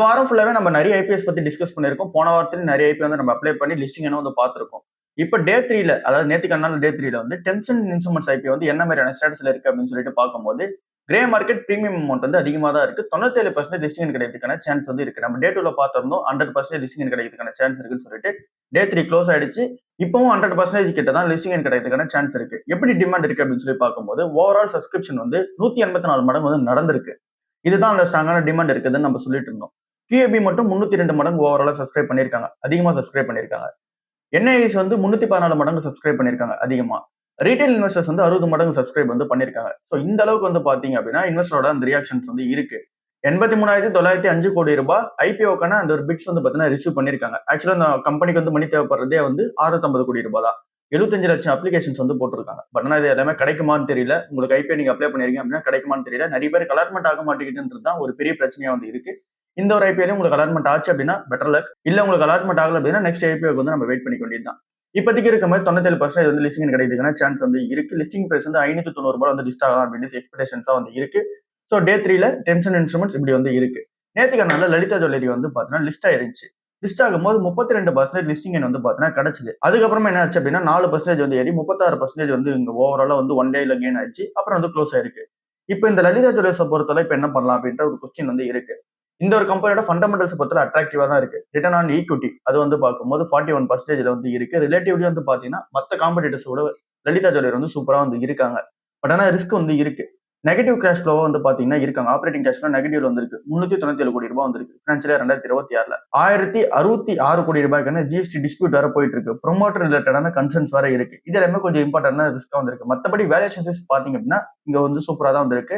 வாரம் ஃபுல்லாவே நம்ம நிறைய ஐபிஎஸ் பத்தி டிஸ்கஸ் பண்ணியிருக்கோம். போன வாரத்திலும் நிறைய ஐபி வந்து நம்ம அப்ளை பண்ணி லிஸ்டிங் என்ன வந்து பார்த்திருக்கோம். இப்ப டே 3ல அதாவது நேத்துக்கு நாள் டே 3ல வந்து டென்ஷன் இன்ஸ்ட்ருமெண்ட்ஸ் ஐபி வந்து என்ன மாதிரியான ஸ்டேட்டஸ்ல இருக்கு அப்படின்னு சொல்லிட்டு பார்க்கும்போது கிரே மார்க்கெட் பிரீமியம் அமௌண்ட் வந்து அதிகமா தான் இருக்கு. 97% லிஸ்டிங் கிடைக்கிறதுக்கான சான்ஸ் வந்து இருக்கு. நம்ம டே 2ல பார்த்திருந்தோம் 100% லிஸ்டிங் கிடைக்கிறதுக்கான சான்ஸ் இருக்குன்னு சொல்லிட்டு டே 3 க்ளோஸ் ஆயிடுச்சு. இப்பவும் 100% கிட்ட தான் லிஸ்டிங் கிடைக்கிறதுக்கான சான்ஸ் இருக்கு. எப்படி டிமாண்ட் இருக்கு அப்படின்னு சொல்லி பார்க்கும்போது ஓவரால் சப்ஸ்கிரிப்ஷன் வந்து 184 மடங்கு வந்து நடந்திருக்கு. இதுதான் அந்த ஸ்ட்ராங்கான டிமாண்ட் இருக்குதுன்னு நம்ம சொல்லிட்டு இருந்தோம். QAB மட்டும் 302 மடங்கு ஓவராலா சப்ஸ்கிரைப் பண்ணிருக்காங்க. அதிகமா சப்ஸ்கிரைப் பண்ணிருக்காங்க. NIS வந்து 314 மடங்கு சப்ஸ்கிரைப் பண்ணிருக்காங்க அதிகமா. ரீட்டைல் இன்வெஸ்டர்ஸ் வந்து 60 மடங்கு சப்ஸ்கிரைப் வந்து பண்ணிருக்காங்க. சோ இந்த அளவுக்கு வந்து பாத்தீங்க அப்படின்னா இன்வெஸ்டரோட அந்த ரியாக்ஷன்ஸ் வந்து இருக்கு. 83,905 கோடி ரூபாய் ஐபிஓக்கான அந்த ஒரு பிட்ஸ் வந்து பாத்தீங்கன்னா ரிசீவ் பண்ணிருக்காங்க. ஆக்சுவலா அந்த கம்பெனிக்கு வந்து மணி தேவைப்படுறதே வந்து 650 கோடி ரூபாய் தான். 75 லட்சம் அப்ளிகேஷன்ஸ் வந்து போட்டிருக்காங்க. பட் ஆனா இது எல்லாமே கிடைக்குமான்னு தெரியல. உங்களுக்கு ஐபிஓ நீங்க அப்ளை பண்ணிருக்கீங்க அப்படின்னா கிடைக்குமான்னு தெரியல. நிறைய பேர் அலாட்மெண்ட் ஆக மாட்டேங்குதுன்றது தான் ஒரு பெரிய பிரச்சனையா வந்து இருக்கு. இந்த ஒரு ஐபிஎல் உங்களுக்கு அலாட்மெண்ட் ஆச்சு அப்படின்னா பெட்டர் லக். இல்ல உங்களுக்கு அலாட்மெண்ட் ஆகல அப்படின்னா நெக்ஸ்ட் ஐபிஓக்கு வந்து நம்ம வெயிட் பண்ணிக்க வேண்டியதுதான். இப்போதைக்கு இருக்க மாதிரி 97% வந்து லிஸ்டிங் கிடைக்கிறதுக்கான சான்ஸ் வந்து இருக்கு. லிஸ்டிங் பிரைஸ் வந்து 590 ரூபாய் வந்து லிஸ்ட் ஆகலாம் அப்படின்னு எக்ஸ்பெக்டேஷன்ஸா வந்து இருக்கு. ஸோ டே 3ல டென்ஷன் இன்ஸ்ட்ருமெண்ட்ஸ் இப்படி வந்து இருக்கு. நேற்றுக்கு நாள் லலிதா ஜுவல்லரி வந்து பாத்தீங்கன்னா லிஸ்ட் ஆயிருச்சு. லிஸ்ட் ஆகும்போது 32% லிஸ்டிங் வந்து பாத்தீங்கன்னா கிடைச்சது. அதுக்கப்புறமா என்ன ஆச்சு அப்படின்னா 4% வந்து ஏறி 36% வந்து இங்க ஓவராலா வந்து ஒன் டேல கெயின் ஆயிடுச்சு. அப்புறம் வந்து க்ளோஸ் ஆயிருக்கு. இப்போ இந்த லலிதா ஜுவல்லர்ஸை பொறுத்தவரை இப்ப என்ன பண்ணலாம் அப்படின்ற ஒரு கொஸ்டின் வந்து இருக்கு. இந்த ஒரு கம்பெனியோட ஃபண்டமெண்டல்ஸ் பொறுத்தவரை அட்ராக்டிவா தான் இருக்கு. ரிட்டர்ன் ஆன் ஈக்விட்டி அது வந்து பார்க்கும்போது 41% வந்து இருக்கு. ரிலேட்டிவ்லி வந்து பாத்தீங்கன்னா மத்த காம்படிட்டர்ஸோட லலிதா ஜுவல்லரி வந்து சூப்பரா வந்து இருக்காங்க. பட் ஆனா ரிஸ்க் வந்து இருக்கு. நெகட்டிவ் கேஷ் ஃப்ளோவா வந்து பாத்தீங்கன்னா இருக்காங்க. ஆப்பரேட்டிங் கேஷ் ஃப்ளோ நெகட்டிவ்ல வந்திருக்கு. 397 கோடி ரூபாய் வந்திருக்கு. ஃபினான்ஷியல் 2026ல 1066 கோடி ரூபாய்க்கான ஜிஎஸ்டி டிஸ்பியூட் வேற போயிட்டு இருக்கு. ப்ரொமோட்டர் ரிலேட்டடான கன்சர்ன்ஸ் வேற இருக்கு. இது எல்லாமே கொஞ்சம் இம்பார்ட்டன்டான ரிஸ்கா வந்திருக்கு. மத்தபடி வேல்யூஷன்ஸ் பாத்தீங்க அப்படின்னா இங்க வந்து சூப்பரா தான் வந்திருக்கு.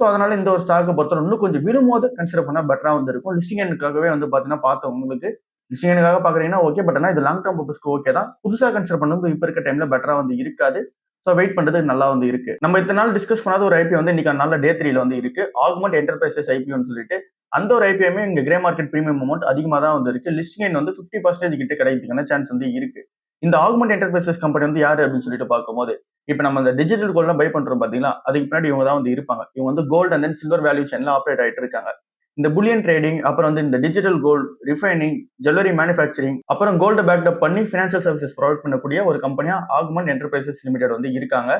ஸோ அதனால இந்த ஒரு ஸ்டாக்கை பொறுத்தவரை இன்னும் கொஞ்சம் விடும்போது கன்சிடர் பண்ணா பெட்டரா வந்து இருக்கும். லிஸ்டிங் எண்ணுக்காகவே வந்து பாத்தீங்கன்னா பார்த்தவங்களுக்கு லிஸ்டிங் எண்ணுக்காக பாக்குறீங்கன்னா ஓகே. பட் ஆனா இது லாங் டர்ம் பர்பஸ்க்கு ஓகே தான். புதுசா கன்சிடர் பண்ணும்போது இப்ப இருக்க டைம்ல பெட்டரா வந்து இருக்காது. ஸோ வெயிட் பண்றது நல்லா வந்து இருக்கு. நம்ம இத்தனை நாள் டிஸ்கஸ் பண்ணாத ஒரு ஐபி வந்து இன்னைக்கு நாள் டே 3ல வந்து இருக்கு. ஆக்மெண்ட் என்டர்பிரைசஸ் ஐபின்னு சொல்லிட்டு அந்த ஒரு ஐபிஎம்மே இங்க கிரே மார்க்கெட் பிரீமியம் அமௌண்ட் அதிகமா தான் வந்து இருக்கு. லிஸ்டிங் எண் வந்து 50% கிட்ட கிடைக்கிறதுக்கான சான்ஸ் வந்து இருக்கு. இந்த ஆக்மெண்ட் என்டர்பிரைசஸ் கம்பெனி வந்து யாரு அப்படின்னு சொல்லிட்டு பார்க்கும்போது இப்ப நம்ம இந்த டிஜிட்டல் கோல்ட்லாம் பை பண்றோம் பாத்தீங்களா, அதுக்கு பின்னாடி இவங்க தான் வந்து இருப்பாங்க. இவங்க வந்து gold and then silver value செயின்ல ஆப்ரேட் ஆயிட்டு இருக்காங்க. இந்த புல்லியன் ட்ரேடிங், அப்புறம் வந்து இந்த digital gold refining, jewellery manufacturing, அப்புறம் கோல்டு பேக்டப் பண்ணி ஃபினான்ஷியல் சர்வீசஸ் ப்ரொவைட் பண்ணக்கூடிய ஒரு கம்பெனியா ஆக்மெண்ட் என்டர்பிரைசஸ் லிமிடெட் வந்து இருக்காங்க.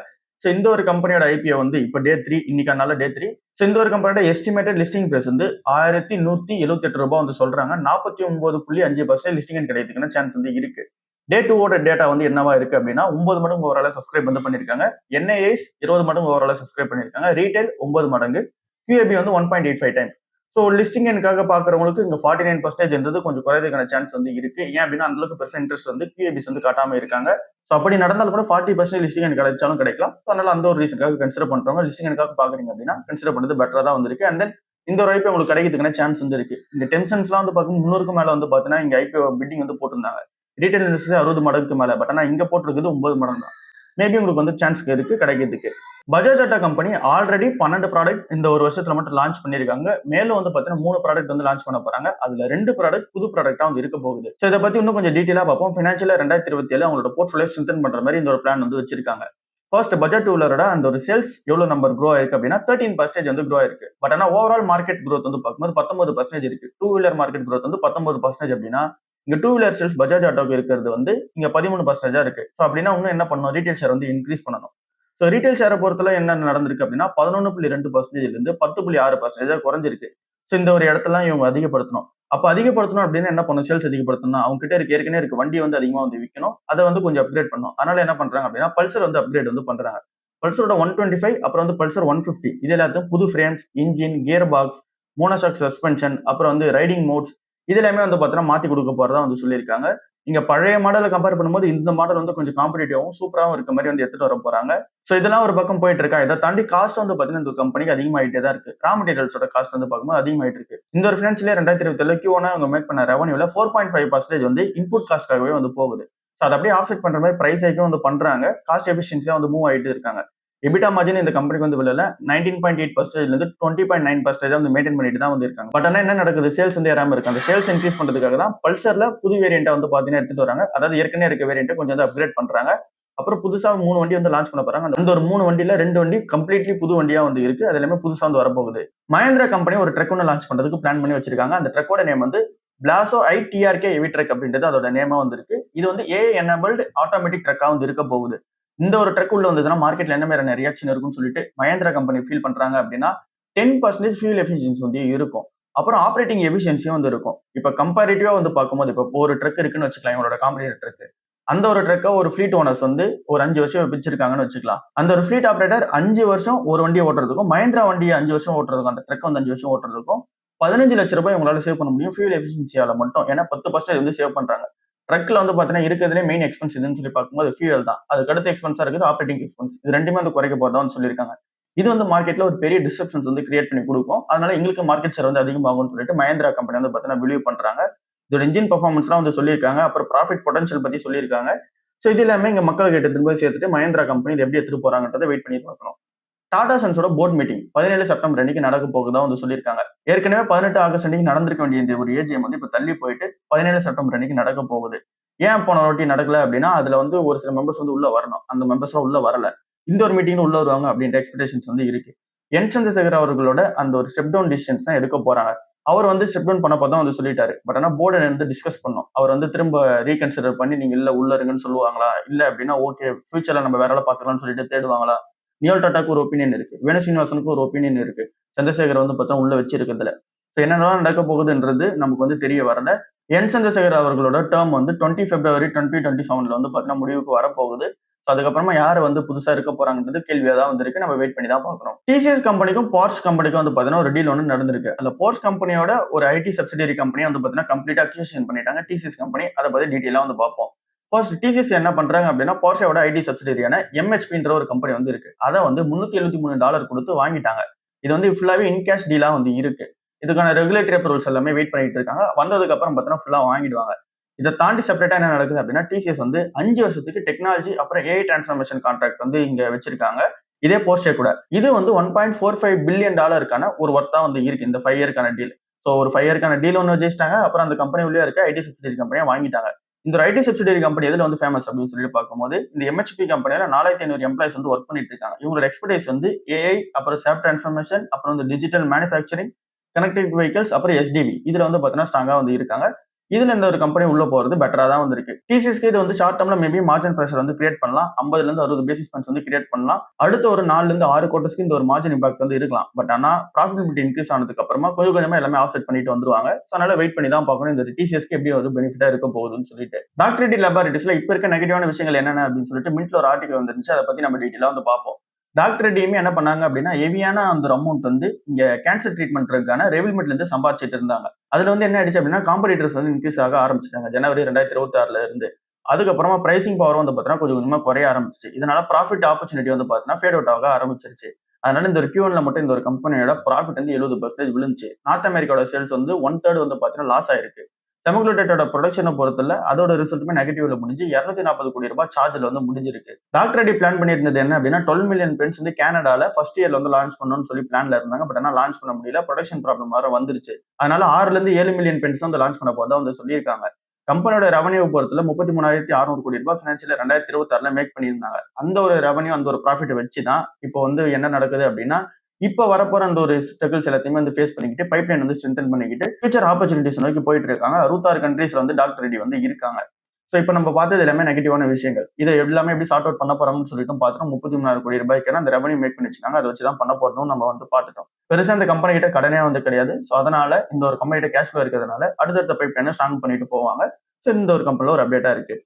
ஸோ இந்த ஒரு கம்பெனியோட ஐபிஓ வந்து இப்போ டே 3 இன்னைக்கு டே 3. ஸோ இந்த ஒரு கம்பெனியோட எஸ்டிமேட்டட் லிஸ்டிங் பிரைஸ் வந்து 1178 ரூபாய் வந்து சொல்றாங்க. 49.5% லிஸ்டிங் கிடைக்கிறதுக்கான சான்ஸ் வந்து இருக்கு. டே 2ஓட டேட்டா வந்து என்னவா இருக்கு அப்படின்னா 9 மடங்கு ஓவராலா சப்ஸ்கிரைப் வந்து பண்ணிருக்காங்க. NIS 20 மடங்கு ஓவராலா சப்ஸ்கிரைப் பண்ணிருக்காங்க. ரீட்டைல் 9 மடங்கு. QAB வந்து 1.85 டைம். ஸோ லிஸ்டிங் எனக்காக பாக்குறவங்களுக்கு இங்க 49% கொஞ்சம் குறையதுக்கான சான்ஸ் வந்து இருக்கு. ஏன் அப்படின்னா அந்த அளவுக்கு பெருசா இன்ட்ரெஸ்ட் வந்து QABs வந்து காட்டாம இருக்காங்க. ஸோ அப்படி நடந்தாலும் கூட 40% லிஸ்டிங் எனக்கு கிடைச்சாலும் கிடைக்கலாம். ஸோ அதனால அந்த ஒரு ரீசனுக்காக கன்சிடர் பண்றவங்க லிஸ்டிங் எனக்காக பாக்குறீங்க அப்படின்னா கன்சிடர் பண்றது பெட்டரா தான் வந்திருக்கு. அண்ட் தென் இந்த ஒரு ஐபிஓ உங்களுக்கு கிடைக்கிறதுக்கான சான்ஸ் வந்து இருக்கு. இந்த டென்ஷன்ஸ்லாம் வந்து பாத்தீங்கன்னா 300க்கு மேல வந்து பாத்தீங்கன்னா இங்க ஐபிஓ பிட்டிங் வந்து போட்டிருந்தாங்க. ரீட்டைல் இன்வெஸ்டர் 60 மடங்குக்கு மேல. பட் ஆனா இங்க போட்டிருக்குது 9 மடங்கு தான். மேபி உங்களுக்கு வந்து சான்ஸ் இருக்கு கிடைக்கிறதுக்கு. Bajaj auto company already 12 product இந்த ஒரு வருஷத்துல மட்டும் லான்ச் பண்ணிருக்காங்க. மேலும் வந்து பாத்தீங்கன்னா 3 ப்ராடக்ட் வந்து லான்ச் பண்ண போறாங்க. அதுல 2 ப்ராடக்ட் புது ப்ராடக்டா வந்து இருக்க போகுது. சோ இதை பத்தி இன்னும் கொஞ்சம் டீடைலா பார்ப்போம். ஃபினான்ஷியல் 2027 அவங்களோட போர்ட்ஃபோலியோ ஸ்ட்ரென்தன் பண்ற மாதிரி இந்த ஒரு பிளான் வந்து வச்சிருக்காங்க. ஃபர்ஸ்ட் பஜாஜ் டூ வீலரோட அந்த ஒரு சேல்ஸ் எவ்வளவு நம்பர் க்ரோ ஆயிருக்கு அப்படின்னா 13% வந்து க்ரோ ஆயிருக்கு. பட் ஆனா ஓவரால் மார்க்கெட் க்ரோத் வந்து பார்க்கும்போது 19% இருக்கு. டூ வீலர் மார்க்கெட் க்ரோத் வந்து 19% அப்படின்னா இங்க டூ வீலர் சேல்ஸ் பஜாஜ் ஆட்டோக்கு இருக்கிறது வந்து இங்க 13% இருக்கு. ஸோ அப்படின்னா இன்னும் என்ன பண்ணணும், ரீட்டைல் ஷேர் வந்து இன்க்ரீஸ் பண்ணணும். ஸோ ரீட்டைல் ஷேரை பொறுத்தல என்ன நடந்திருக்கு அப்படின்னா 11.2% இருந்து 10.6% குறைஞ்சிருக்கு. ஸோ இந்த ஒரு இடத்துல இவங்க அதிகப்படுத்தணும். அப்ப அதிகப்படுத்தணும் அப்படின்னா என்ன பண்ணணும், சேல்ஸ் அதிகப்படுத்தணும். அவங்க கிட்ட இருக்கு ஏற்கனவே இருக்கு வண்டி வந்து அதிகமா வந்து விற்கணும். அதை வந்து கொஞ்சம் அப்கிரேட் பண்ணணும். அதனால என்ன பண்றாங்க அப்படின்னா பல்சர் வந்து அப்கிரேட் வந்து பண்றாங்க. பல்சரோட 125 அப்புறம் வந்து பல்சர் 150 இது எல்லாத்தையும் புது frames, engine, gear box, monoshock suspension, அப்புறம் வந்து ரைடிங் மோட்ஸ் இது எல்லாமே வந்து பாத்தீங்கன்னா மாத்தி கொடுக்க போறதா வந்து சொல்லியிருக்காங்க. இங்க பழைய மாடலை கம்பேர் பண்ணும்போது இந்த மாடல் வந்து கொஞ்சம் காம்படிட்டிவாகவும் சூப்பராகவும் இருக்க மாதிரி வந்து எடுத்துட்டு வர போறாங்க. சோ இதெல்லாம் ஒரு பக்கம் போயிட்டு இருக்கா. இதை தாண்டி காஸ்ட் வந்து பாத்தீங்கன்னா இந்த கம்பெனிக்கு அதிகமாயிட்டே தான் இருக்கு. ரா மெட்டீரியல்ஸோட காஸ்ட் வந்து பார்க்கும்போது அதிகமாயிட்டு இருக்கு. இந்த ஒரு பினான்சியல் 2027 Q1 அவங்க மேக் பண்ண ரெவன்யூல 4.5% வந்து இன்புட் காஸ்ட்காகவே வந்து போகுது. ஸோ அதை அப்படியே ஆஃப்செட் பண்ற மாதிரி பிரைஸ் ஹைக்கும் வந்து பண்றாங்க. காஸ்ட் எஃபிஷியன்சியா வந்து மூவ் ஆயிட்டு இருக்காங்க. எபிட்டா மார்ஜின் இந்த கம்பெனிக்கு வந்து விலையில 19.8% இருந்து 20.9% வந்து மெயின்டைன் பண்ணிட்டு தான் வந்து இருக்காங்க. பட் ஆனா என்ன நடக்குது, சேல்ஸ் வந்து ஏறாம இருக்கு. அந்த சேல்ஸ் இன்க்ரீஸ் பண்றதுக்காக தான் பல்சர்ல புது வேரியண்டா வந்து பாத்தீங்கன்னா எடுத்துட்டு வராங்க. அதாவது ஏற்கனவே இருக்க வேரியண்ட்டை கொஞ்சம் வந்து அப்கிரேட் பண்றாங்க. அப்புறம் புதுசா 3 வண்டி வந்து லான்ச் பண்ண போறாங்க. அந்த ஒரு 3 வண்டியில 2 வண்டி கம்ப்ளீட்லி புது வண்டியா வந்து இருக்கு. அது எல்லாமே புதுசா வந்து வரப்போகுது. மஹேந்திரா கம்பெனி ஒரு ட்ரக் ஒண்ணு லான்ச் பண்றதுக்கு பிளான் பண்ணி வச்சிருக்காங்க. அந்த ட்ரக்கோட நேம் வந்து பிளாசோ ஐடிஆர்கே ஹெவி ட்ரக் அப்படின்றது அதோட நேமா வந்து இருக்கு. இது வந்து ஏஐ எனபிள்டு ஆட்டோமேட்டிக் ட்ரக்கா வந்து இருக்க போகுது. இந்த ஒரு ட்ரக் உள்ள வந்ததுன்னா மார்க்கெட்ல என்ன மாதிரியான ரியாக்ஷன் இருக்கும்னு சொல்லிட்டு மஹேந்திரா கம்பெனி ஃபீல் பண்றாங்க அப்படின்னா 10% ஃபியூல் எஃபிஷியன்சி வந்து இருக்கும். அப்புறம் ஆப்பரேட்டிங் எஃபிஷியன்சியும் வந்து இருக்கும். இப்ப கம்பேரிட்டிவா வந்து பார்க்கும்போது இப்போ ஒரு ட்ரக் இருக்குன்னு வச்சுக்கலாம், இவங்களோட காம்படிட்டர் ட்ரக். அந்த ஒரு ட்ரக்க ஒரு ஃப்ளீட் ஓனர்ஸ் வந்து ஒரு 5 வருஷம் வச்சிருக்காங்கன்னு வச்சுக்கலாம். அந்த ஒரு ஃப்ளீட் ஆப்பரேட்டர் 5 வருஷம் ஒரு வண்டிய ஓட்டுறதுக்கும், மஹேந்திரா வண்டிய 5 வருஷம் ஓட்டுறதுக்கும், அந்த ட்ரக் வந்து 5 வருஷம் ஓட்டுறதுக்கும் ரூ. 15,00,000 உங்களால சேவ் பண்ண முடியும். ஃபியூல் எஃபிஷியன்சியால மட்டும். ஏன்னா 10% வந்து சேவ் பண்றாங்க. ட்ரக்ல வந்து பார்த்தீங்கன்னா, இருக்கிறதுலே மெயின் எக்ஸ்பென்ஸ் எதுன்னு சொல்லி பார்க்கும்போது ஃபியூயல் தான். அதுக்கு அடுத்த எக்ஸ்பென்ஸா இருக்குது ஆப்பரேட்டிங் எக்ஸ்பென்ஸ். இது 2மே வந்து குறைக்க போறதா வந்து சொல்லியிருக்காங்க. இது வந்து மார்க்கெட்ல ஒரு பெரிய டிஸ்ரப்ஷன்ஸ் வந்து கிரியேட் பண்ணி குடுக்கும். அதனால எங்களுக்கு மார்க்கெட் ஷேர் வந்து அதிகமாகும்னு சொல்லிட்டு மஹேந்திரா கம்பெனி வந்து பார்த்தீங்கன்னா பிலீவ் பண்றாங்க. இதோட இன்ஜின் பெர்ஃபார்மன்ஸ்லாம் வந்து சொல்லியிருக்காங்க. அப்புறம் ப்ராஃபிட் பொட்டன்ஷியல் பத்தி சொல்லியிருக்காங்க. சோ இது எல்லாமே இங்க மக்கள்கிட்ட திரும்ப சேர்த்துட்டு மஹேந்திரா கம்பெனி இத எப்படி எடுத்துட்டு போறாங்கன்றத வெயிட் பண்ணி பார்க்கணும். டாடா சன்ஸோட போர்ட் மீட்டிங் 17 செப்டம்பர் அன்னைக்கு நடக்க போகுதா வந்து சொல்லியிருக்காங்க. ஏற்கனவே 18 ஆகஸ்ட் அன்னைக்கு நடந்திருக்க வேண்டிய இந்த ஒரு ஏஜிஎம் வந்து இப்ப தள்ளி போயிட்டு 17 செப்டம்பர் அன்னைக்கு நடக்க போகுது. ஏன் போன வாட்டி நடக்கல அப்படின்னா, அதுல வந்து ஒரு சில மெம்பர்ஸ் வந்து உள்ள வரணும். அந்த மெம்பர்ஸ்லாம் உள்ள வரல. இந்த ஒரு மீட்டிங்ல உள்ள வருவாங்க அப்படின்ற எக்ஸ்பெக்டேஷன்ஸ் வந்து இருக்கு. என் சந்திரசேகர் அவர்களோட அந்த ஒரு ஸ்டெப் டவுன் டிசிஷன்ஸ் தான் எடுக்க போறாங்க. அவர் வந்து ஸ்டெப் டவுன் பண்ணப்போ தான் வந்து சொல்லிட்டாரு. பட் ஆனா போர்டு வந்து டிஸ்கஸ் பண்ணோம். அவர் வந்து திரும்ப ரீகன்சிடர் பண்ணி நீங்க இல்ல உள்ள இருங்கன்னு சொல்லுவாங்களா? இல்ல அப்படின்னா ஓகே ஃபியூச்சர்ல நம்ம வேற வேலை பார்த்துக்கலாம்னு சொல்லிட்டு தேடுவாங்களா? நியோல் டாட்டாக்கு ஒரு ஒப்பீனியன் இருக்கு. வேணு சீனிவாசனுக்கு ஒரு ஒப்பீனியன் இருக்கு. சந்திரசேகர் வந்து பார்த்தா உள்ள வச்சிருக்கிறதுல. சோ என்னென்னலாம் நடக்க போகுதுன்றது நமக்கு வந்து தெரிய வரல. என் சந்திரசேகர் அவர்களோட டேர்ம் வந்து 20 பிப்ரவரி 2027ல வந்து பார்த்தீங்கன்னா முடிவுக்கு வரப்போகுது. சோ அதுக்கப்புறமா யாரு வந்து புதுசா இருக்க போறாங்கன்றது கேள்வியா தான் வந்திருக்கு. நம்ம வெயிட் பண்ணி தான் பார்க்கணும். டிசிஎஸ் கம்பெனிக்கும் போர்ஷ் கம்பெனிக்கும் வந்து பார்த்தீங்கன்னா ஒரு டீல் ஒன்று நடந்திருக்கு. அந்த போர்ஷ் கம்பெனியோட ஒரு ஐடி சப்சிடரி கம்பெனியை வந்து பார்த்தீங்கன்னா கம்ப்ளீட்டா அக்விசிஷன் பண்ணிட்டாங்க டிசிஎஸ் கம்பெனி. அதை பத்தி டீட்டெயிலா வந்து பார்ப்போம். ஃபர்ஸ்ட் டிசிஎஸ் என்ன பண்றாங்க அப்படின்னா போர்ஷோட ஐடி சப்சிடரியான எம்ஹெச்பின்ற ஒரு கம்பெனி வந்து இருக்கு. அதை வந்து $373 கொடுத்து வாங்கிட்டாங்க. இது வந்து ஃபுல்லாவே இன்கேஷ் டீலா வந்து இருக்கு. இதுக்கான ரெகுலேட்டரி அப்ரூவல்ஸ் எல்லாமே வெயிட் பண்ணிட்டு இருக்காங்க. வந்ததுக்கு அப்புறம் பார்த்தீங்கன்னா ஃபுல்லா வாங்கிடுவாங்க. இதை தாண்டி செப்பரேட்டா என்ன நடக்குது அப்படின்னா டிசிஎஸ் வந்து 5 வருஷத்துக்கு டெக்னாலஜி அப்புறம் ஏஐ டிரான்ஸ்ஃபர்மேஷன் கான்ட்ராக்ட் வந்து இங்க வச்சிருக்காங்க. இதே போர்ஷே கூட இது வந்து $1.45 பில்லியன் ஒரு ஒர்த்தா வந்து இருக்கு இந்த 5 இயர்க்கான டீல். ஸோ ஒரு 5 இயர்க்கான டீல் ஒன்று வச்சிட்டாங்க. அப்புறம் அந்த கம்பெனி உள்ளே இருக்க ஐடி சப்சிடரி கம்பெனியை வாங்கிட்டாங்க. இந்த ஐடி சப்சிடரி கம்பெனி எதுல வந்து ஃபேமஸ் அப்படின்னு சொல்லிட்டு பார்க்கும்போது இந்த எம்ஹெச்பி கம்பெனியில 4500 எம்ப்ளாய்ஸ் வந்து ஒர்க் பண்ணிட்டு இருக்காங்க. இவங்களோட எக்ஸ்பர்டைஸ் வந்து ஏஐ அப்புறம் சாப் டிரான்ஸ்ஃபர்மேஷன் அப்புறம் வந்து டிஜிட்டல் மேனுஃபேக்சரிங் கனெக்டட் வெஹிக்கல்ஸ் அப்புறம் எஸ்டிவி இதுல வந்து பாத்தீங்கன்னா ஸ்ட்ராங்கா வந்து இருக்காங்க. இதுல இந்த ஒரு கம்பெனி உள்ள போறது பெட்டரா தான் வந்து இருக்கு. டிசிஎஸ்க்கு இது வந்து ஷார்ட் டர்ம்ல மேபி மார்ஜின் பிரஷர் வந்து கிரியேட் பண்ணலாம். 50ல இருந்து 60 பேசிஸ் பாயிண்ட்ஸ் வந்து கிரியேட் பண்ணலாம். அடுத்த ஒரு 4ல இருந்து 6 குவார்டர்ஸ்க்கு இந்த ஒரு மார்ஜின் இம்பாக்ட் வந்து இருக்கலாம். பட் ஆனா ப்ராஃபிட்டபிலிட்டி இன்க்ரீஸ் ஆனதுக்கு அப்புறமா கொஞ்சம் கொஞ்சமா எல்லாமே ஆஃப்செட் பண்ணிட்டு வந்துருவாங்க. ஸோ அதனால வெயிட் பண்ணி தான் பார்க்கணும் இந்த டிசிஎஸ்க்கு எப்படி ஒரு பெனிஃபிட்டா இருக்க போகுதுன்னு சொல்லிட்டு. டாக்டர் ரெட்டி லேபார்டரிஸ்ல இப்ப இருக்க நெகட்டிவான விஷயங்கள் என்னென்ன அப்படின்னு சொல்லிட்டு மின்ட்ல ஒரு ஆர்டிகல் வந்துருந்துச்சு. அதை பத்தி நம்ம டீட்டெயிலா வந்து பார்ப்போம். டாக்டர் ரெட்டியுமே என்ன பண்ணாங்க அப்படின்னா ஹெவியான அந்த அமௌண்ட் வந்து இங்க கேன்சர் ட்ரீட்மெண்ட்க்கான ரெவில்மெண்ட்ல இருந்து சம்பாதிச்சிட்டு இருந்தாங்க. அதுல வந்து என்ன ஆயிடுச்சு அப்படின்னா காம்படிட்டர்ஸ் வந்து இன்க்ரீஸ் ஆக ஆரம்பிச்சிட்டாங்க ஜனவரி 2026ல இருந்து. அதுக்கப்புறமா பிரைசிங் பவர் வந்து பார்த்தீங்கன்னா கொஞ்சம் கொஞ்சமா குறைய ஆரம்பிச்சு. இதனால ப்ராஃபிட் ஆப்பர்ச்சுனிட்டி வந்து பார்த்தீங்கன்னா ஃபேட் அவுட் ஆக ஆரம்பிச்சிருச்சு. அதனால இந்த ஒரு Q1ல மட்டும் இந்த ஒரு கம்பெனியோட ப்ராஃபிட் வந்து 70% விழுந்துச்சு. நார்த் அமெரிக்காவோட சேல்ஸ் வந்து 1/3 வந்து பார்த்தீங்கன்னா லாஸ் ஆயிருக்கு. செமக்ளூட்டேட்டோட ப்ரொடக்ஷனை பொறுத்தல அதோட ரிசல்ட்டுமே நெகட்டிவ்ல முடிஞ்சு $240 கோடி சார்ஜ்ல வந்து முடிஞ்சிருக்கு. டாக்டர் ரெட்டி பிளான் பண்ணியிருந்தது என்ன அப்படின்னா 12 மில்லியன் பென்ஸ் வந்து கனடால ஃபர்ஸ்ட் இயர்ல வந்து லான்ச் பண்ணணும்னு சொல்லி பிளான்ல இருந்தாங்க. பட் ஆனா லான்ச் பண்ண முடியல. ப்ரொடக்ஷன் ப்ராப்ளம் வேற வந்துருச்சு. அதனால 6ல இருந்து 7 மில்லியன் பென்ஸ் வந்து லான்ச் பண்ண போதா வந்து சொல்லியிருக்காங்க. கம்பெனியோட ரெவன்யூ பொறுத்தல $33,600 கோடி ஃபினான்சியல் 2026ல மேக் பண்ணியிருந்தாங்க. அந்த ஒரு ரெவன்யூ அந்த ஒரு ப்ராஃபிட் வச்சு தான் இப்போ வந்து என்ன நடக்குது அப்படின்னா இப்ப வரப்போற அந்த ஒரு ஸ்ட்ரகிள்ஸ் எல்லாத்தையுமே வந்து ஃபேஸ் பண்ணிக்கிட்டு பைப்லைன் வந்து ஸ்ட்ரென்தன் பண்ணிக்கிட்டு ஃபியூச்சர் ஆப்பர்ச்சுனிட்டிஸ் நோக்கி போயிட்டு இருக்காங்க. 66 கண்ட்ரீஸ்ல வந்து டாக்டர் ரெட்டி வந்து இருக்காங்க. சோ இப்ப நம்ம பார்த்தது எல்லாமே நெகட்டிவான விஷயங்கள். இதை எல்லாமே எப்படி சார்ட் அவுட் பண்ண போறாங்கன்னு சொல்லிட்டு பார்த்தோம். $33,000 கோடி அந்த ரெவன்யூ மேக் பண்ணி வச்சிருக்காங்க. அதை வச்சுதான் பண்ண போறதும் நம்ம வந்து பார்த்துட்டோம். பெருசா இந்த கம்பெனி கிட்ட கடனே வந்து கிடையாது. சோ அதனால இந்த ஒரு கம்பெனி கிட்ட கேஷ் ஃப்ளோ இருக்கிறதுனால அடுத்தடுத்த பைப்லைனை ஸ்ட்ராங் பண்ணிட்டு போவாங்க. சோ இந்த ஒரு கம்பெனில ஒரு அப்டேட்டா இருக்கு.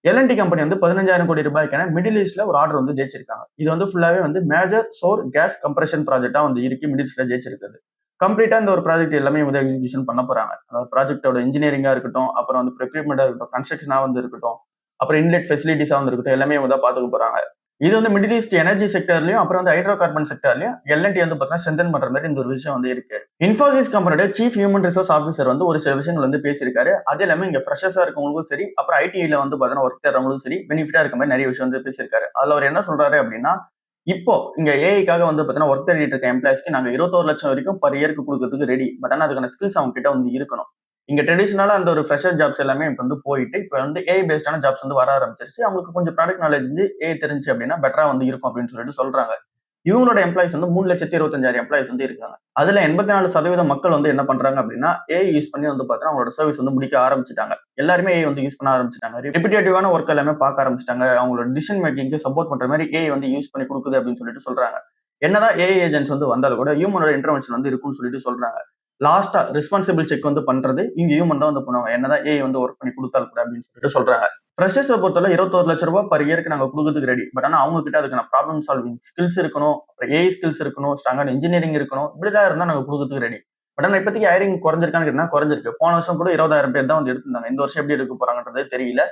எல்என்டி கம்பெனி வந்து $15,000 கோடி மிடில் ஈஸ்ட்ல ஒரு ஆர்டர் வந்து ஜெயிச்சிருக்காங்க. இது வந்து ஃபுல்லாவே வந்து மேஜர் சோர் கேஸ் கம்ப்ரஷன் ப்ராஜெக்டா வந்து இருக்கு மிடில் ஈஸ்ட்ல ஜெயிச்சிருக்குது. கம்ப்ளீட்டா இந்த ஒரு ப்ராஜெக்ட் எல்லாமே வந்து எக்ஸிகியூஷன் பண்ண போறாங்க. அதாவது ப்ராஜெக்டோட இன்ஜினியரிங்கா இருக்கட்டும், அப்புறம் வந்து ப்ரொக்யூர்மெண்டா இருக்கட்டும், கன்ஸ்ட்ரக்ஷனா வந்து இருக்கட்டும், அப்புறம் இன்லெட் ஃபெசிலிட்டிஸா வந்து இருக்கட்டும், எல்லாமே வந்து பாத்துக்க போறாங்க. இது வந்து மிடில் ஈஸ்ட் எனர்ஜி செக்டர்லயும் அப்புறம் வந்து ஹைட்ரோ கார்பன் செக்டர்லயும் எல்என்டி வந்து பார்த்தீங்கன்னா ஸ்ட்ரென்தன் பண்ற மாதிரி இந்த ஒரு விஷயம் வந்து இருக்கு. இன்ஃபோசிஸ் கம்பெனியோட சீஃப் ஹியூமன் ரிசோர்ஸ் ஆஃபீஸர் வந்து ஒரு சில விஷயங்கள் வந்து பேசியிருக்காரு. அது எல்லாமே இங்க ஃப்ரெஷர்ஸா இருக்கவங்களுக்கும் சரி, அப்புறம் ஐடிஐல வந்து பார்த்தீங்கன்னா ஒர்க் தேடுறவங்களுக்கும் சரி பெனிஃபிட்டா இருக்க மாதிரி நிறைய விஷயம் வந்து பேசியிருக்காரு. அதுல அவர் என்ன சொல்றாரு அப்படின்னா இப்போ இங்க ஏஐக்காக வந்து பார்த்தீங்கன்னா ஒர்க் தேடிட்டு இருக்க எம்ப்ளாய்ஸ்க்கு நாங்க 21 லட்சம் வரைக்கும் பர் இயருக்கு கொடுக்கறதுக்கு ரெடி. பட் ஆனா அதுக்கான ஸ்கில்ஸ் அவங்க கிட்ட வந்து இருக்கணும். இங்க ட்ரெடிஷனலா அந்த ஒரு ஃப்ரெஷர் ஜாப்ஸ் எல்லாமே இப்ப வந்து போயிட்டு, இப்ப வந்து ஏஐ பேஸ்டான ஜாப்ஸ் வந்து வர ஆரம்பிச்சிருச்சு. அவங்களுக்கு கொஞ்சம் ப்ராடக்ட் நாலேட்ஜ் வந்து ஏஐ தெரிஞ்சுச்சு அப்படின்னா பெட்டரா வந்து இருக்கும் அப்படின்னு சொல்லிட்டு சொல்றாங்க. இவங்களோட எம்ப்ளாயிஸ் வந்து 3,25,000 எம்ப்ளாயிஸ் வந்து இருக்காங்க. அதுல 84% மக்கள் வந்து என்ன பண்றாங்க அப்படின்னா, ஏஐ யூஸ் பண்ணி வந்து பார்த்தீங்கன்னா, அவங்களோட சர்வீஸ் வந்து முடிக்க ஆரம்பிச்சுட்டாங்க. எல்லாருமே ஏஐ வந்து யூஸ் பண்ண ஆரம்பிச்சுட்டாங்க. ரிப்பிட்டேட்டிவான ஒர்க் எல்லாமே பார்க்க ஆரம்பிச்சுட்டாங்க. அவங்களோட டிசிஷன் மேக்கிங்க்கு சப்போர்ட் பண்ற மாரி ஏஐ வந்து யூஸ் பண்ணி குடுக்குது அப்படின்னு சொல்லிட்டு சொல்றாங்க. என்னதான் ஏஐ ஏஜென்ட்ஸ் வந்து வந்தாலும் கூட ஹியூமனோட இன்டர்வென்ஷன் வந்து இருக்கும்னு சொல்லிட்டு சொல்றாங்க. லாஸ்ட்டா ரெஸ்பான்சிபிள் செக் வந்து பண்றது இங்க ஹியூமன் தான் வந்து பண்ணுவாங்க. என்னதான் ஏஐ வந்து ஒர்க் பண்ணி குடுத்தாலும் கூட அப்படின்னு சொல்லிட்டு சொல்றாங்க. ஃப்ரெஷர்ஸ பொறுத்தவரை ரூ. 21,00,000 பெர் இயர்க்கு நாங்க குடுக்கறதுக்கு ரெடி. பட் ஆனா அவங்க கிட்ட அதுக்கான ப்ராப்ளம் சால்விங் ஸ்கில்ஸ் இருக்கணும். அப்புறம் ஏஐ ஸ்கில்ஸ் இருக்கணும். ஸ்ட்ராங்கான இன்ஜினியரிங் இருக்கணும். இப்படிலாம் இருந்தா நாங்க குடுக்கறதுக்கு ரெடி. பட் ஆனா இப்போதைக்கு ஹையரிங் குறைஞ்சிருக்கான்னு கேட்டீங்கன்னா குறைஞ்சிருக்கு. போன வருஷம் கூட 20,000 பேர் தான் வந்து எடுத்திருந்தாங்க. இந்த வருஷம் எப்படி எடுக்க போறாங்கன்றதே தெரியல.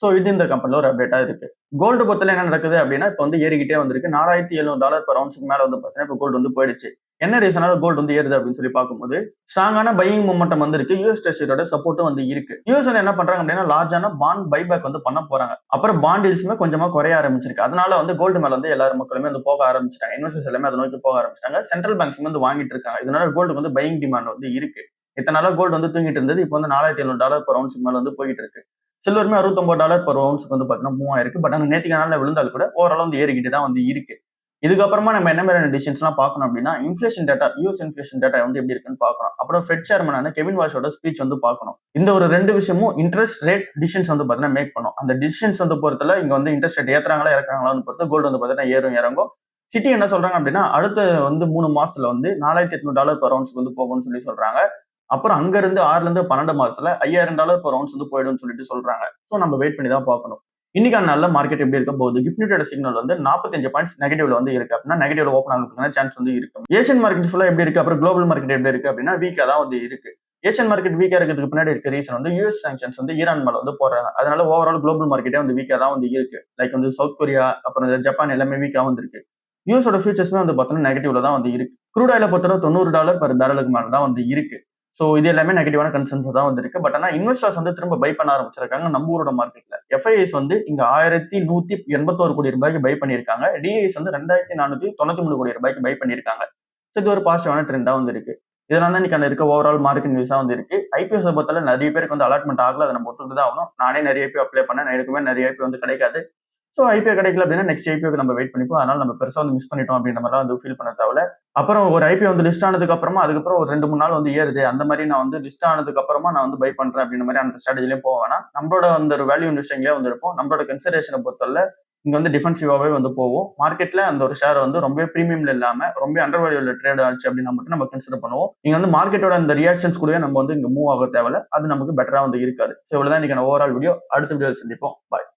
சோ இது இந்த கம்பெனில ஒரு அப்டேட்டா இருக்கு. கோல்டு பொறுத்தவரை என்ன நடக்குது அப்படின்னா, இப்ப வந்து ஏறிக்கிட்டே வந்திருக்கு. $4,700 பெர் அவுன்ஸ்க்கு மேல வந்து பார்த்தீங்கன்னா, இப்ப கோல்டு வந்து போயிடுச்சு. என்ன ரீசனால கோல்டு வந்து ஏறுது அப்படின்னு சொல்லி பார்க்கும்போது, ஸ்ட்ராங்கான பையிங் மொமெண்டம் வந்து இருக்கு. யுஎஸ் ட்ரெஷரியோட சப்போர்ட்டும் வந்து இருக்கு. யுஎஸ் வந்து என்ன பண்றாங்க அப்படின்னா, லார்ஜான பாண்ட் பைபேக் வந்து பண்ண போறாங்க. அப்புறம் பாண்ட் டீல்ஸுமே கொஞ்சமா குறைய ஆரம்பிச்சிருக்கு. அதனால வந்து கோல்டு மேல வந்து எல்லாரும் மக்களுமே வந்து போக ஆரம்பிச்சிட்டாங்க. இன்வெஸ்டர்ஸ் எல்லாமே அதை நோக்கி போக ஆரம்பிச்சிட்டாங்க. சென்ட்ரல் பேங்க்ஸ் வந்து வாங்கிட்டு இருக்காங்க. இதனால கோல்டுக்கு வந்து பையிங் டிமாண்ட் வந்து இருக்கு. இத்தனை நாளா கோல்டு வந்து தூங்கிட்டு இருந்தது. இப்போ வந்து $4,700 பெர் அவுன்ஸ்க்கு மேல வந்து போயிட்டு இருக்கு. சில்வருமே $69 பெர் அவுன்ஸ்க்கு வந்து பார்த்தீங்கன்னா மூவ் ஆயிருக்கு. பட் ஆனா நேத்திக்கு நாள்ல விழுந்தாலும் கூட ஓவரால் வந்து ஏறிக்கிட்டு தான் வந்து இருக்கு. இதுக்கப்புறமா நம்ம என்ன மாதிரியான டிசிஷன்ஸ்லாம் பார்க்கணும் அப்படின்னா, inflation data, US inflation data வந்து எப்படி இருக்குன்னு பார்க்கணும். அப்புறம் ஃபெட் சேர்மனான கெவின் வாஷோட ஸ்பீச் வந்து பார்க்கணும். இந்த ஒரு 2 விஷயமும் இன்ட்ரெஸ்ட் ரேட் டிசிஷன்ஸ் வந்து பார்த்தீங்கன்னா மேக் பண்ணும். அந்த டிசிஷன்ஸ் வந்து பொறுத்தல இங்க வந்து இன்ட்ரெஸ்ட் ரேட் ஏத்துறாங்களா இறக்குறாங்களா வந்து பொறுத்து கோல்டு வந்து பார்த்தீங்கன்னா ஏறும் இறங்கும். சிட்டி என்ன சொல்றாங்க அப்படின்னா, அடுத்த வந்து 3 மாசத்துல வந்து $4,800 பெர் அவுன்ஸ்க்கு வந்து போகும்னு சொல்லி சொல்றாங்க. அப்புறம் அங்க இருந்து 6ல இருந்து 12 மாசத்துல $5,000 பெர் அவுன்ஸ் வந்து போயிடும்னு சொல்லிட்டு சொல்றாங்க. சோ நம்ம வெயிட் பண்ணி தான் பார்க்கணும். இன்னைக்கான நல்ல மார்க்கெட் எப்படி இருக்க போகுது? கிஃப்ட் நிஃப்டியோட சிக்னல் வந்து 45 பாயிண்ட்ஸ் நெகட்டிவ்ல வந்து இருக்கு. அப்படின்னா நெகட்டிவ்ல ஓப்பன் ஆகிறதுக்கான சான்ஸ் வந்து இருக்கு. ஏசியன் மார்க்கெட் ஃபுல்லா எப்படி இருக்கு? அப்புறம் குளோபல் மார்க்கெட் எப்படி இருக்கு? அப்படின்னா வீக்கா தான் வந்து இருக்கு. ஏசியன் மார்க்கெட் வீக்கா இருக்கிறதுக்கு பின்னாடி இருக்க ரீசன் வந்து யுஎஸ் சாங்ஷன்ஸ் வந்து ஈரான் மேல வந்து போடுறாங்க. அதனால ஓவரால் குளோபல் மார்க்கெட்டே வந்து வீக்கா தான் வந்து இருக்கு. லைக் வந்து சவுத் கொரியா, அப்புறம் ஜப்பான் எல்லாமே வீக்கா வந்து இருக்கு. யூஎஸோட ஃபியூச்சர்ஸ்மே வந்து பார்த்தீங்கன்னா நெகட்டிவ்ல தான் வந்து இருக்கு. க்ரூட் ஆயில பொறுத்தவரை $90 பெர் பேரலுக்கு மேல தான் வந்து இருக்கு. சோ இது எல்லாமே நெகட்டிவான கன்சென்சஸ் தான் வந்திருக்கு. பட் ஆனா இன்வெஸ்டர்ஸ் வந்து திரும்ப பை பண்ண ஆரம்பிச்சிருக்காங்க நம்ம ஊரோட மார்க்கெட்ல. எஃப்ஐஎஸ் வந்து இங்க ₹1,181 கோடி பை பண்ணியிருக்காங்க. டிஐஎஸ் வந்து ₹2,493 கோடி பை பண்ணியிருக்காங்க. சோ இது ஒரு பாசிட்டிவான ட்ரெண்டா வந்து இருக்கு. இதெல்லாம் தான் இன்னைக்கு இருக்க ஓவரால் மார்க்கெட் நியூஸா வந்து இருக்கு. ஐபிஎஸ் பொறுத்தவரை நிறைய பேருக்கு வந்து அலாட்மெண்ட் ஆகல. அதை நம்ம ஒத்துக்கிட்டு தான் ஆகணும். நானே நிறைய ஐபி அப்ளை பண்ணேன். எனக்குமே நிறைய ஐபி வந்து கிடைக்காது. சோ ஐபிஓ கிடைக்கல அப்படின்னா நெக்ஸ்ட் ஐபிஓக்கு நம்ம வெயிட் பண்ணிப்போம். அதனால நம்ம பெருசா வந்து மிஸ் பண்ணிட்டோம் அப்படின்ற மாதிரி வந்து ஃபீல் பண்ண தேவையில்ல. அப்புறம் ஒரு ஐபிஓ வந்து லிஸ்ட் ஆனதுக்கு அப்புறமா அதுக்கப்புறம் ஒரு 2, 3 நாள் வந்து ஏறுது. அந்த மாதிரி நான் வந்து லிஸ்ட் ஆனதுக்கு அப்புறமா நான் வந்து பை பண்றேன் அப்படின்ற மாதிரி அந்த ஸ்ட்ராட்டஜிலயும் போக வேணாம். நம்மளோட அந்த ஒரு வேல்யூ இன்வெஸ்டிங்லயே வந்து இருப்போம். நம்மளோட கன்சிடரேஷனை பொறுத்தவரை இங்க வந்து டிஃபென்சிவாவே வந்து போவோம். மார்க்கெட்ல அந்த ஒரு ஷேர் வந்து ரொம்ப பிரீமியம்ல இல்லாம ரொம்ப அண்டர் வேல்யூல ட்ரேட் ஆச்சு அப்படின்னா மட்டும் நம்ம கன்சிடர் பண்ணுவோம். இங்க வந்து மார்க்கெட்டோட அந்த ரியாக்ஷன்ஸ் கூட நம்ம வந்து இங்க மூவ் ஆக தேவையில்ல. அது நமக்கு பெட்டரா வந்து இருக்காது. சோ இவ்வளவுதான் இன்னைக்கு ஓவரால் வீடியோ. அடுத்த வீடியோவில் சந்திப்போம். பாய்.